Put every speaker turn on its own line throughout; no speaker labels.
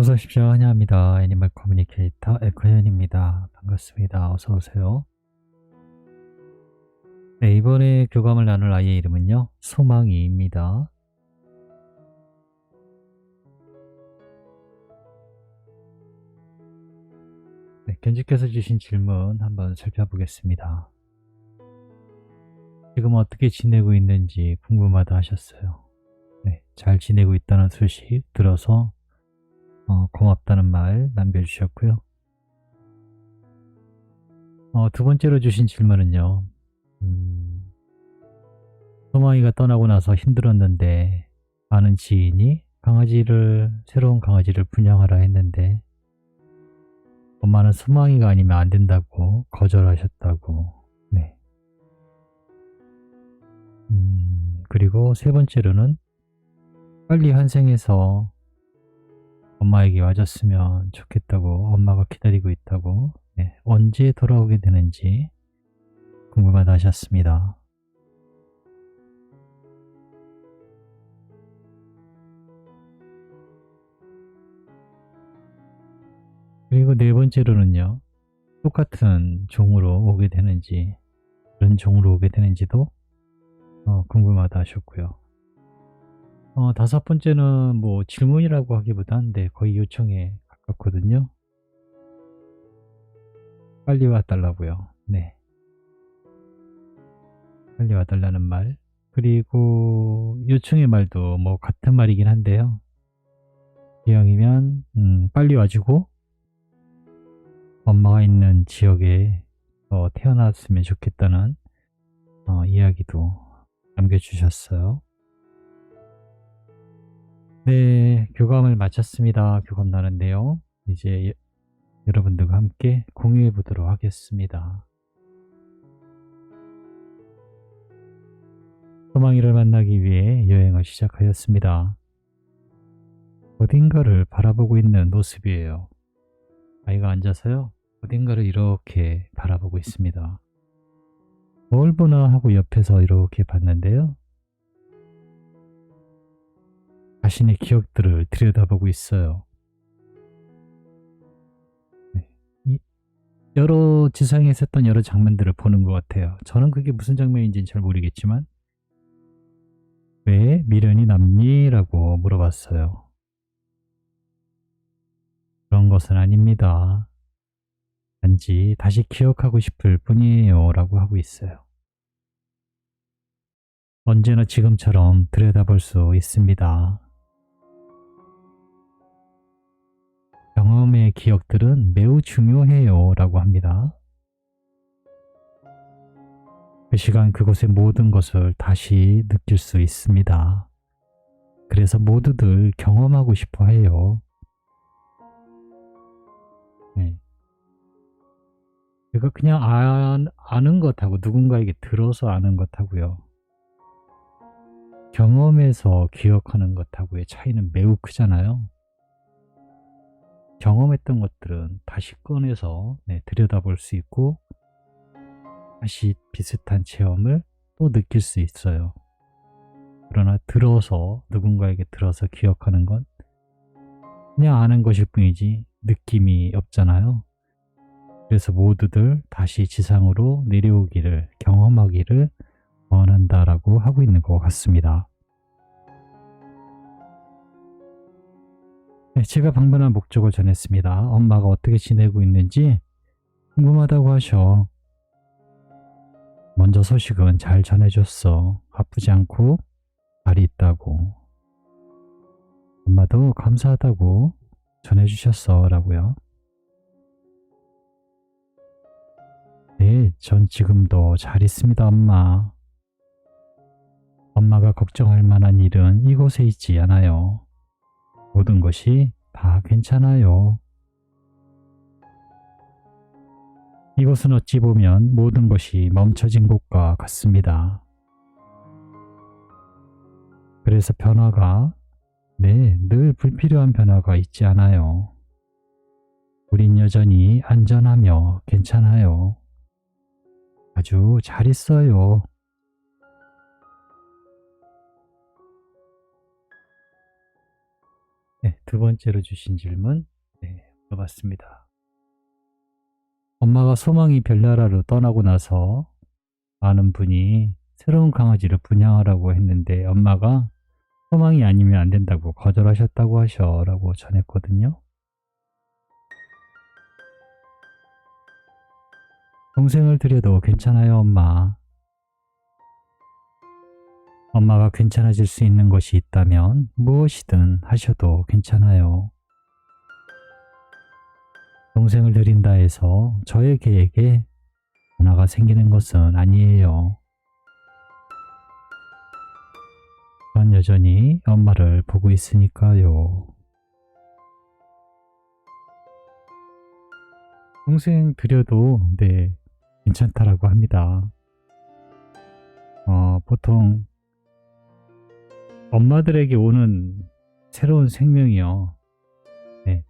어서 오십시오. 환영합니다. 애니멀 커뮤니케이터 에코현입니다. 반갑습니다. 어서 오세요. 네, 이번에 교감을 나눌 아이의 이름은요. 소망이입니다. 네, 견주께서 주신 질문 한번 살펴보겠습니다. 지금 어떻게 지내고 있는지 궁금하다 하셨어요. 네, 잘 지내고 있다는 소식 들어서 고맙다는 말 남겨주셨고요. 두 번째로 주신 질문은요. 소망이가 떠나고 나서 힘들었는데 아는 지인이 새로운 강아지를 분양하라 했는데 엄마는 소망이가 아니면 안 된다고 거절하셨다고. 네. 그리고 세 번째로는 빨리 환생해서 엄마에게 와줬으면 좋겠다고, 엄마가 기다리고 있다고. 네. 언제 돌아오게 되는지 궁금하다 하셨습니다. 그리고 네 번째로는요. 똑같은 종으로 오게 되는지, 그런 종으로 오게 되는지도 궁금하다 하셨고요. 다섯 번째는 뭐 질문이라고 하기보단 거의 요청에 가깝거든요. 빨리 와달라고요. 네. 빨리 와달라는 말. 그리고 요청의 말도 뭐 같은 말이긴 한데요. 기왕이면 빨리 와주고 엄마가 있는 지역에 태어났으면 좋겠다는 이야기도 남겨주셨어요. 네, 교감을 마쳤습니다. 교감 나는데요. 이제 여러분들과 함께 공유해 보도록 하겠습니다. 소망이를 만나기 위해 여행을 시작하였습니다. 어딘가를 바라보고 있는 모습이에요. 아이가 앉아서요. 어딘가를 이렇게 바라보고 있습니다. 뭘 보나 하고 옆에서 이렇게 봤는데요. 자신의 기억들을 들여다보고 있어요. 여러 지상에 있었던 여러 장면들을 보는 것 같아요. 저는 그게 무슨 장면인지는 잘 모르겠지만 왜 미련이 남니? 라고 물어봤어요. 그런 것은 아닙니다. 단지 다시 기억하고 싶을 뿐이에요. 라고 하고 있어요. 언제나 지금처럼 들여다볼 수 있습니다. 경험의 기억들은 매우 중요해요. 라고 합니다. 그 시간 그곳의 모든 것을 다시 느낄 수 있습니다. 그래서 모두들 경험하고 싶어 해요. 네. 이거 그냥 아는 것하고 누군가에게 들어서 아는 것하고요. 경험해서 기억하는 것하고의 차이는 매우 크잖아요. 경험했던 것들은 다시 꺼내서 들여다볼 수 있고 다시 비슷한 체험을 또 느낄 수 있어요. 그러나 누군가에게 들어서 기억하는 건 그냥 아는 것일 뿐이지 느낌이 없잖아요. 그래서 모두들 다시 지상으로 내려오기를, 경험하기를 원한다라고 하고 있는 것 같습니다. 네, 제가 방문한 목적을 전했습니다. 엄마가 어떻게 지내고 있는지 궁금하다고 하셔. 먼저 소식은 잘 전해줬어. 아프지 않고 잘 있다고. 엄마도 감사하다고 전해주셨어. 라고요. 네, 전 지금도 잘 있습니다, 엄마. 엄마가 걱정할 만한 일은 이곳에 있지 않아요. 모든 것이 다 괜찮아요. 이곳은 어찌 보면 모든 것이 멈춰진 곳과 같습니다. 그래서 늘 불필요한 변화가 있지 않아요. 우린 여전히 안전하며 괜찮아요. 아주 잘 있어요. 네, 두 번째로 주신 질문, 네, 물어봤습니다. 엄마가 소망이 별나라로 떠나고 나서 아는 분이 새로운 강아지를 분양하라고 했는데 엄마가 소망이 아니면 안 된다고 거절하셨다고 하셔라고 전했거든요. 동생을 드려도 괜찮아요, 엄마. 엄마가 괜찮아질 수 있는 것이 있다면 무엇이든 하셔도 괜찮아요. 동생을 드린다 해서 저의 계획에 변화가 생기는 것은 아니에요. 전 여전히 엄마를 보고 있으니까요. 동생 드려도 네, 괜찮다라고 합니다. 보통 엄마들에게 오는 새로운 생명이요. 네.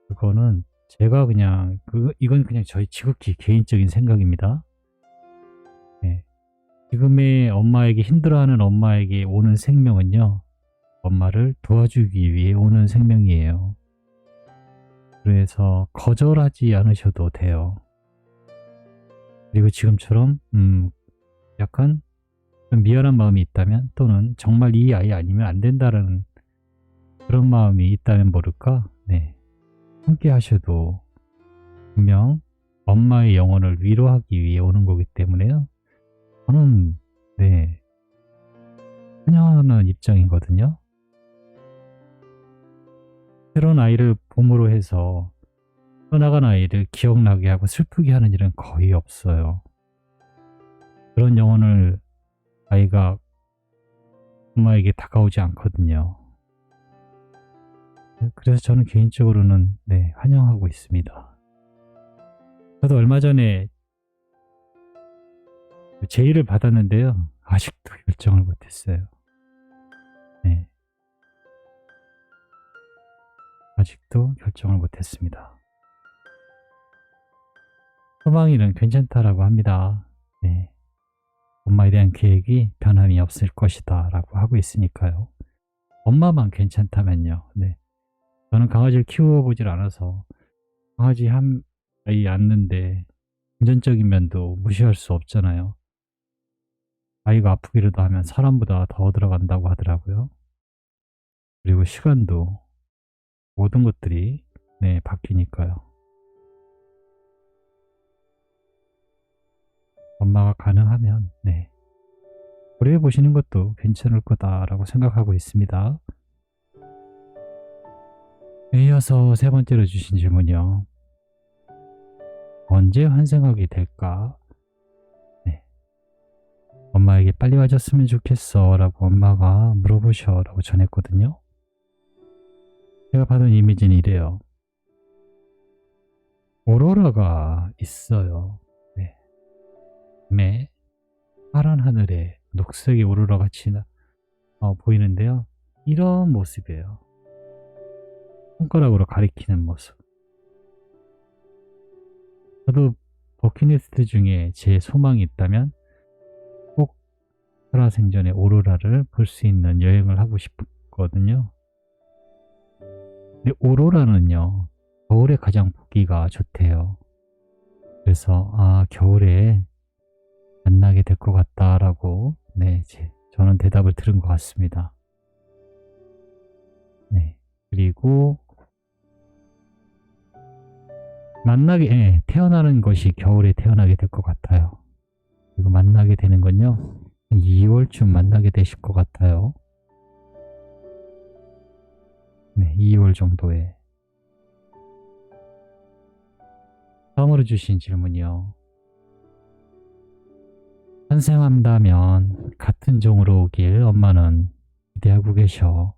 그거는 제가 그냥 이건 그냥 저희 지극히 개인적인 생각입니다. 네. 지금의 엄마에게 힘들어하는 엄마에게 오는 생명은요. 엄마를 도와주기 위해 오는 생명이에요. 그래서 거절하지 않으셔도 돼요. 그리고 지금처럼 약간 좀 미안한 마음이 있다면 또는 정말 이 아이 아니면 안 된다는 그런 마음이 있다면 모를까? 네. 함께 하셔도 분명 엄마의 영혼을 위로하기 위해 오는 거기 때문에요. 저는 네, 환영하는 입장이거든요. 새로운 아이를 봄으로 해서 떠나간 아이를 기억나게 하고 슬프게 하는 일은 거의 없어요. 그런 영혼을 아이가 엄마에게 다가오지 않거든요. 그래서 저는 개인적으로는 네, 환영하고 있습니다. 저도 얼마 전에 제의를 받았는데요. 아직도 결정을 못했어요. 네. 아직도 결정을 못했습니다. 소망이는 괜찮다라고 합니다. 네. 엄마에 대한 계획이 변함이 없을 것이다 라고 하고 있으니까요. 엄마만 괜찮다면요. 네. 저는 강아지를 키워보질 않아서 강아지 한 아이 낳는데 금전적인 면도 무시할 수 없잖아요. 아이가 아프기라도 하면 사람보다 더 들어간다고 하더라고요. 그리고 시간도 모든 것들이 네, 바뀌니까요. 엄마가 가능하면 네, 고려해 보시는 것도 괜찮을 거다라고 생각하고 있습니다. 이어서 세 번째로 주신 질문이요. 언제 환생하게 될까? 네. 엄마에게 빨리 와줬으면 좋겠어 라고 엄마가 물어보셔 라고 전했거든요. 제가 받은 이미지는 이래요. 오로라가 있어요. 네. 밤에 파란 하늘에 녹색의 오로라 같이 보이는데요. 이런 모습이에요. 손가락으로 가리키는 모습. 저도 버킷리스트 중에 제 소망이 있다면 꼭 살아생전에 오로라를 볼 수 있는 여행을 하고 싶거든요. 근데 오로라는요, 겨울에 가장 보기가 좋대요. 그래서 겨울에 만나게 될 것 같다라고 네, 저는 대답을 들은 것 같습니다. 네, 그리고 태어나는 것이 겨울에 태어나게 될 것 같아요. 그리고 만나게 되는 건요, 2월쯤 만나게 되실 것 같아요. 네, 2월 정도에. 다음으로 주신 질문이요. 환생한다면 같은 종으로 오길 엄마는 기대하고 계셔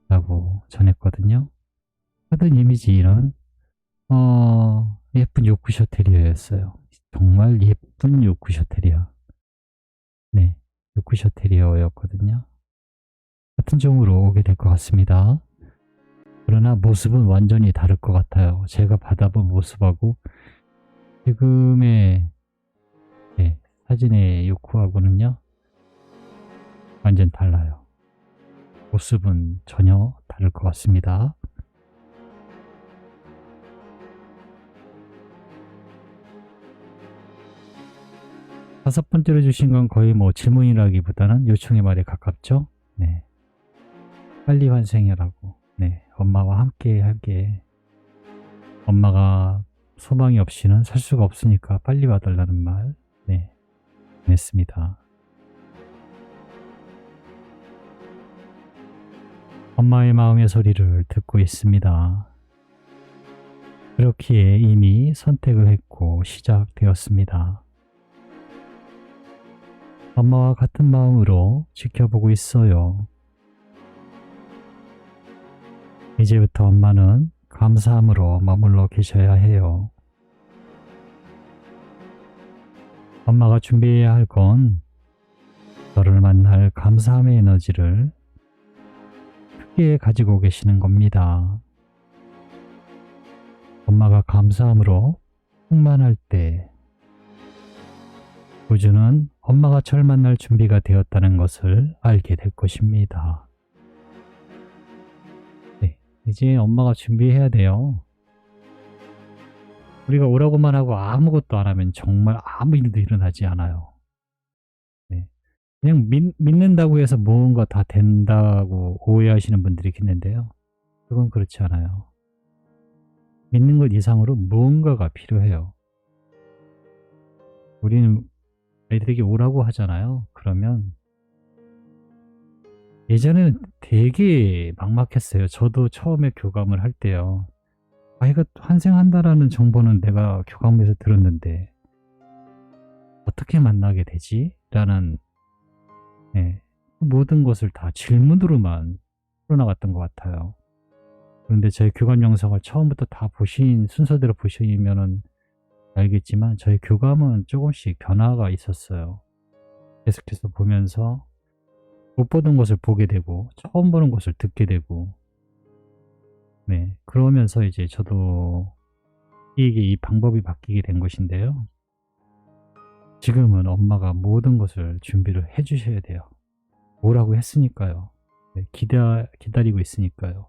라고 전했거든요. 받은 이미지는 예쁜 요크셔 테리어였어요. 정말 예쁜 요크셔 테리어. 네, 요크셔 테리어였거든요. 같은 종으로 오게 될 것 같습니다. 그러나 모습은 완전히 다를 것 같아요. 제가 받아본 모습하고 지금의 사진의 요크하고는요 완전 달라요. 모습은 전혀 달라요. 다를 것 같습니다. 다섯 번째로 주신 건 거의 뭐 질문이라기보다는 요청의 말에 가깝죠. 네. 빨리 환생해라고. 네. 엄마와 함께 할게. 엄마가 소망이 없이는 살 수가 없으니까 빨리 와달라는 말. 네. 했습니다. 엄마의 마음의 소리를 듣고 있습니다. 그렇기에 이미 선택을 했고 시작되었습니다. 엄마와 같은 마음으로 지켜보고 있어요. 이제부터 엄마는 감사함으로 머물러 계셔야 해요. 엄마가 준비해야 할 건 저를 만날 감사함의 에너지를 크게 가지고 계시는 겁니다. 엄마가 감사함으로 충만할 때 우주는 엄마가 절 만날 준비가 되었다는 것을 알게 될 것입니다. 네, 이제 엄마가 준비해야 돼요. 우리가 오라고만 하고 아무것도 안 하면 정말 아무 일도 일어나지 않아요. 네, 그냥 믿는다고 해서 무언가 다 된다고 오해하시는 분들이 있는데요. 그건 그렇지 않아요. 믿는 것 이상으로 무언가가 필요해요. 우리는 애들에게 오라고 하잖아요. 그러면 예전에는 되게 막막했어요. 저도 처음에 교감을 할 때요. 아이가 환생한다라는 정보는 내가 교감에서 들었는데 어떻게 만나게 되지? 라는 모든 것을 다 질문으로만 풀어나갔던 것 같아요. 그런데 저희 교감 영상을 처음부터 다 보신 순서대로 보시면은 알겠지만 저희 교감은 조금씩 변화가 있었어요. 계속해서 보면서 못 보던 것을 보게 되고 처음 보는 것을 듣게 되고 그러면서 이제 저도 이게 이 방법이 바뀌게 된 것인데요. 지금은 엄마가 모든 것을 준비를 해 주셔야 돼요. 뭐라고 했으니까요. 기다리고 있으니까요.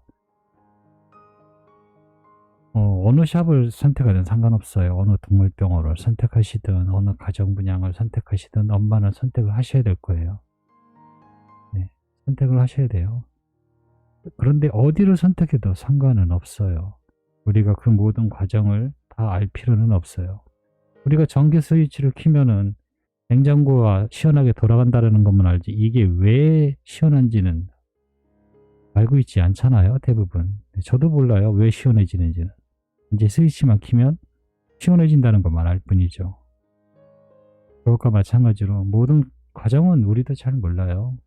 어느 샵을 선택하든 상관없어요. 어느 동물병원을 선택하시든 어느 가정분양을 선택하시든 엄마는 선택을 하셔야 될 거예요. 선택을 하셔야 돼요. 그런데 어디를 선택해도 상관은 없어요. 우리가 그 모든 과정을 다 알 필요는 없어요. 우리가 전기 스위치를 켜면은 냉장고가 시원하게 돌아간다는 것만 알지 이게 왜 시원한지는 알고 있지 않잖아요. 대부분. 저도 몰라요. 왜 시원해지는지는. 이제 스위치만 켜면 시원해진다는 것만 알 뿐이죠. 그것과 마찬가지로 모든 과정은 우리도 잘 몰라요.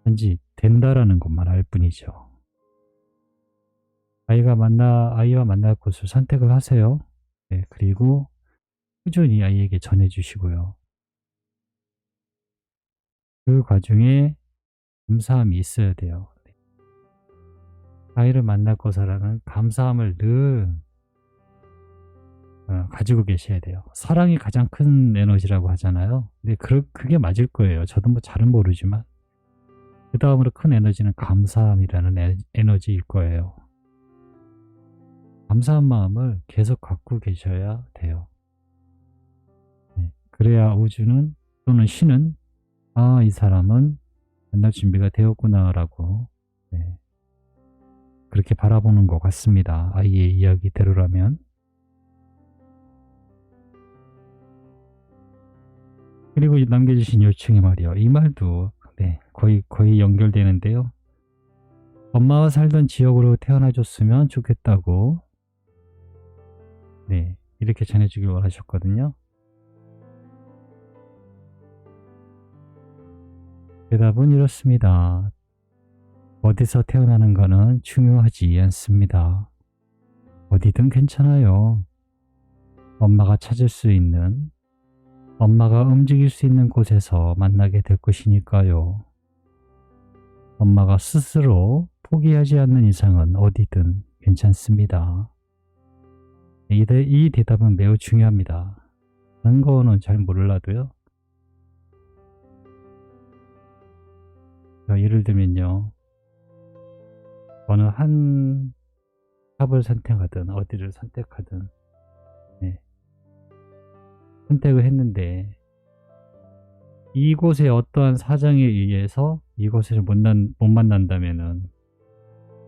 단지 된다라는 것만 알 뿐이죠. 아이와 만날 곳을 선택을 하세요. 그리고 꾸준히 아이에게 전해주시고요. 그 과정에 감사함이 있어야 돼요. 아이를 만날 것이라는 감사함을 늘 가지고 계셔야 돼요. 사랑이 가장 큰 에너지라고 하잖아요. 근데 그게 맞을 거예요. 저도 뭐 잘은 모르지만 그 다음으로 큰 에너지는 감사함이라는 에너지일 거예요. 감사한 마음을 계속 갖고 계셔야 돼요. 그래야 우주는 또는 신은 이 사람은 만날 준비가 되었구나 라고 그렇게 바라보는 것 같습니다. 아이의 이야기대로라면. 그리고 남겨주신 요청의 말이요. 이 말도 거의 연결되는데요. 엄마가 살던 지역으로 태어나줬으면 좋겠다고 이렇게 전해주길 원하셨거든요. 대답은 이렇습니다. 어디서 태어나는 거는 중요하지 않습니다. 어디든 괜찮아요. 엄마가 찾을 수 있는, 엄마가 움직일 수 있는 곳에서 만나게 될 것이니까요. 엄마가 스스로 포기하지 않는 이상은 어디든 괜찮습니다. 이 대답은 매우 중요합니다. 다른 거는 잘 몰라도요. 예를 들면요. 어느 한 탑을 선택하든 어디를 선택하든 네, 선택을 했는데 이곳에 어떠한 사정에 의해서 이곳을 못 만난다면은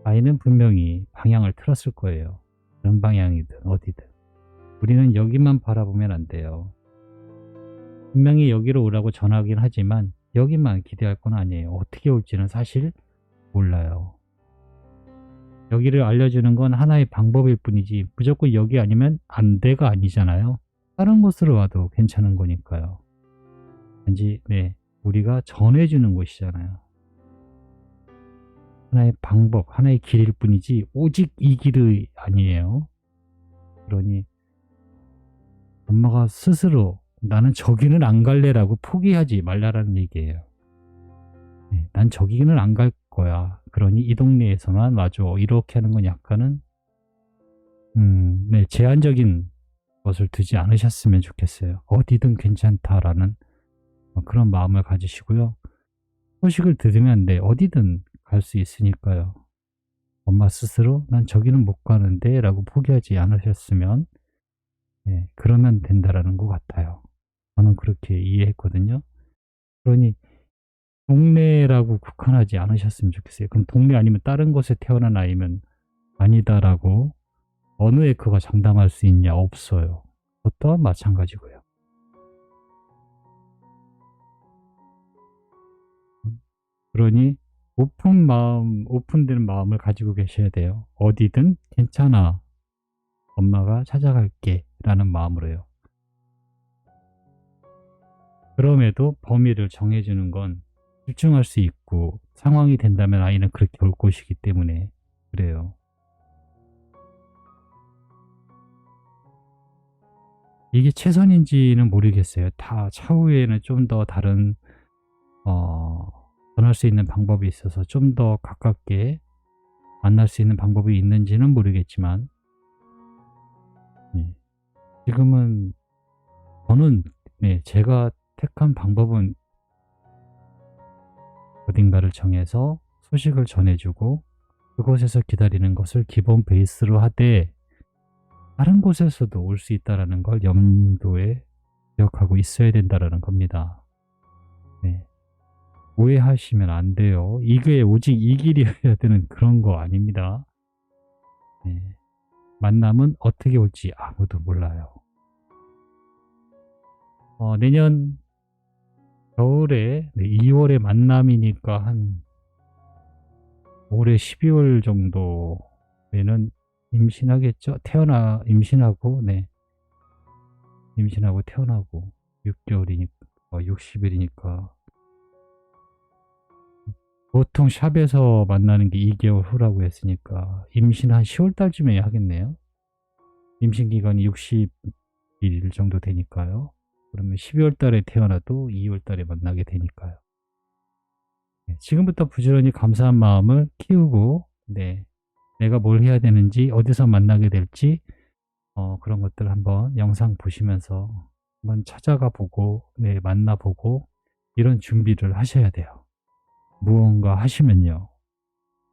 아이는 분명히 방향을 틀었을 거예요. 어느 방향이든 어디든. 우리는 여기만 바라보면 안 돼요. 분명히 여기로 오라고 전하긴 하지만 여기만 기대할 건 아니에요. 어떻게 올지는 사실 몰라요. 여기를 알려주는 건 하나의 방법일 뿐이지 무조건 여기 아니면 안 돼가 아니잖아요. 다른 곳으로 와도 괜찮은 거니까요. 단지 우리가 전해주는 곳이잖아요. 하나의 방법, 하나의 길일 뿐이지 오직 이 길이 아니에요. 그러니 엄마가 스스로 나는 저기는 안 갈래라고 포기하지 말라라는 얘기예요. 난 저기는 안 갈 거야. 그러니 이 동네에서만 와줘. 이렇게 하는 건 약간은 제한적인 것을 두지 않으셨으면 좋겠어요. 어디든 괜찮다라는 그런 마음을 가지시고요. 소식을 들으면 어디든 갈 수 있으니까요. 엄마 스스로 난 저기는 못 가는데 라고 포기하지 않으셨으면 그러면 된다라는 것 같아요. 저는 그렇게 이해했거든요. 그러니 동네라고 국한하지 않으셨으면 좋겠어요. 그럼 동네 아니면 다른 곳에 태어난 아이면 아니다라고 어느 에코가 장담할 수 있냐? 없어요. 저 또한 마찬가지고요. 그러니 오픈된 마음을 가지고 계셔야 돼요. 어디든 괜찮아. 엄마가 찾아갈게 라는 마음으로요. 그럼에도 범위를 정해주는 건 집중할 수 있고 상황이 된다면 아이는 그렇게 올 것이기 때문에 그래요. 이게 최선인지는 모르겠어요. 다 차후에는 좀 더 다른 전할 수 있는 방법이 있어서 좀 더 가깝게 만날 수 있는 방법이 있는지는 모르겠지만 지금은 저는 제가 택한 방법은 어딘가를 정해서 소식을 전해주고 그곳에서 기다리는 것을 기본 베이스로 하되 다른 곳에서도 올 수 있다는 걸 염두에 기억하고 있어야 된다는 겁니다. 오해하시면 안 돼요. 이게 오직 이 길이어야 되는 그런 거 아닙니다. 만남은 어떻게 올지 아무도 몰라요. 내년 겨울에 2월에 만남이니까 한 올해 12월 정도에는 임신하겠죠? 임신하고 태어나고 6개월이니까 60일이니까 보통 샵에서 만나는 게 2개월 후라고 했으니까 임신 한 10월 달쯤에 하겠네요. 임신 기간이 60일 정도 되니까요. 그러면 12월 달에 태어나도 2월 달에 만나게 되니까요. 지금부터 부지런히 감사한 마음을 키우고 내가 뭘 해야 되는지 어디서 만나게 될지 그런 것들 한번 영상 보시면서 한번 찾아가 보고 만나보고 이런 준비를 하셔야 돼요. 무언가 하시면요.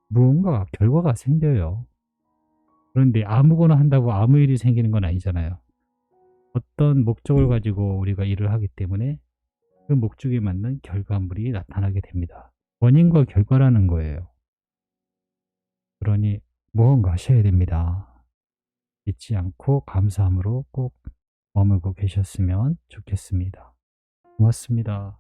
무언가 결과가 생겨요. 그런데 아무거나 한다고 아무 일이 생기는 건 아니잖아요. 어떤 목적을 가지고 우리가 일을 하기 때문에 그 목적에 맞는 결과물이 나타나게 됩니다. 원인과 결과라는 거예요. 그러니 무언가 하셔야 됩니다. 잊지 않고 감사함으로 꼭 머물고 계셨으면 좋겠습니다. 고맙습니다.